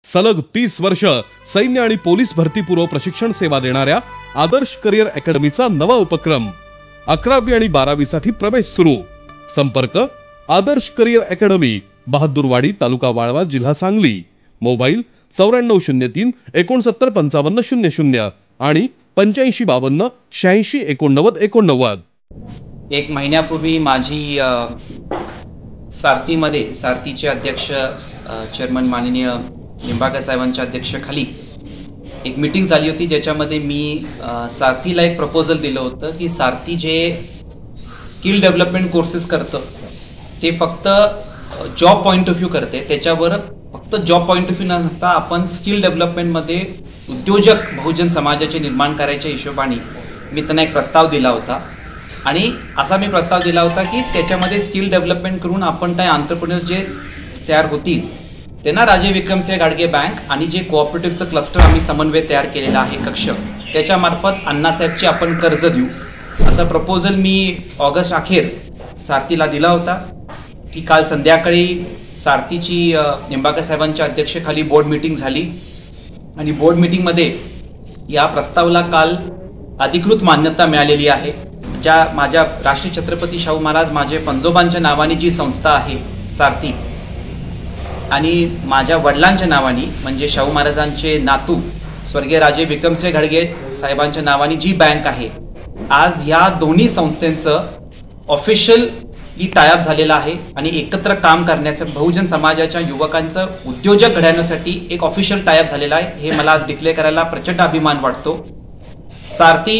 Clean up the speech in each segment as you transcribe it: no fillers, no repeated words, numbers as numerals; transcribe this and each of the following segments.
सलग 30 वर्ष सैन्य आणि पोलीस भरतीपूर्व प्रशिक्षण सेवा देणाऱ्या आदर्श करिअर अकॅडमीचा नवा उपक्रम 11वी आणि 12वी साठी प्रवेश सुरू। संपर्क आदर्श करिअर अकॅडमी, बहादूरवाडी, तालुका वाळवा, जिल्हा सांगली। मोबाईल 9403 69 55 00 आणि 8552 86 89 89। एक महिन्यापूर्वी माझी सारथीमध्ये सारथीचे अध्यक्ष चेअरमन माननीय निंबाळकर साहेबांच्या अध्यक्षतेखाली एक मीटिंग झाली होती, ज्याच्यामध्ये मी सारथीला एक प्रपोजल दिलं होतं की सारथी जे स्किल डेव्हलपमेंट कोर्सेस करतं ते फक्त जॉब पॉईंट ऑफ व्ह्यू करते, त्याच्यावर फक्त जॉब पॉईंट ऑफ व्ह्यू नसता आपण स्किल डेव्हलपमेंटमध्ये उद्योजक बहुजन समाजाचे निर्माण करायच्या हिशोबाने मी त्यांना एक प्रस्ताव दिला होता। आणि असा मी प्रस्ताव दिला होता की त्याच्यामध्ये स्किल डेव्हलपमेंट करून आपण काही एंटरप्रेन्योर जे तयार होतील त्यांना राजे विक्रमसिंह गाडगे बँक आणि जे कोऑपरेटिव्हचं क्लस्टर आम्ही समन्वय तयार केलेला आहे कक्ष, त्याच्यामार्फत अण्णासाहेबची आपण कर्ज देऊ असा प्रपोजल मी ऑगस्ट अखेर सारथीला दिला होता। की काल संध्याकाळी सारथीची निंबाळकर साहेबांच्या अध्यक्षतेखाली बोर्ड मीटिंग झाली आणि बोर्ड मीटिंगमध्ये या प्रस्तावाला काल अधिकृत मान्यता मिळालेली आहे। ज्या माझ्या राष्ट्रीय छत्रपती शाहू महाराज माझे पंजोबांच्या नावाने जी संस्था आहे सारथी आणि माझ्या वडिलांच्या नावाने म्हणजे शाहू महाराजांचे नातू स्वर्गीय राजे विक्रमसिंह गाडगे साहेबांच्या नावाने जी बँक आहे, आज या दोन्ही संस्थांचं ऑफिशियली टायअप झालेलं आहे आणि एकत्र काम करण्याचं बहुजन समाजाच्या युवकांचं उद्योजक घडवण्यासाठी एक ऑफिशियल टायअप झालेला आहे। हे मला आज डिक्लेअर करायला प्रचंड अभिमान वाटतो। सारथी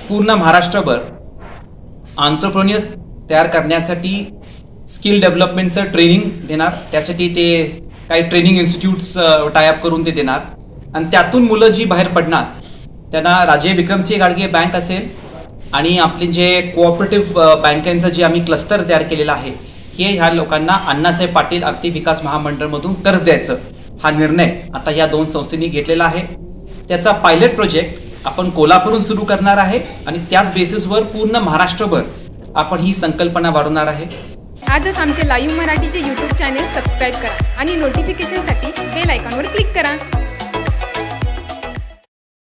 पूर्ण महाराष्ट्रभर एंटरप्रेन्योर्स तयार करण्यासाठी स्किल डेव्हलपमेंटचं ट्रेनिंग देणार, त्यासाठी ते काही ट्रेनिंग इन्स्टिट्यूट्स टायअप करून ते देणार आणि त्यातून मुलं जी बाहेर पडणार त्यांना राजे विक्रमसिंह गाडगे बँक असेल आणि आपले जे कोऑपरेटिव्ह बँकांचं जे आम्ही क्लस्टर तयार केलेलं आहे हे ह्या लोकांना अण्णासाहेब पाटील आर्थिक विकास महामंडळमधून कर्ज द्यायचं हा निर्णय आता या दोन संस्थांनी घेतलेला आहे। त्याचा पायलट प्रोजेक्ट आपण कोल्हापूरहून सुरू करणार आहे आणि त्याच बेसिसवर पूर्ण महाराष्ट्रभर आपण ही संकल्पना वाढवणार आहे। आजच आमचे लाईव्ह मराठीचे YouTube चॅनेल सबस्क्राईब करा आणि नोटिफिकेशनसाठी बेल आयकॉनवर क्लिक करा।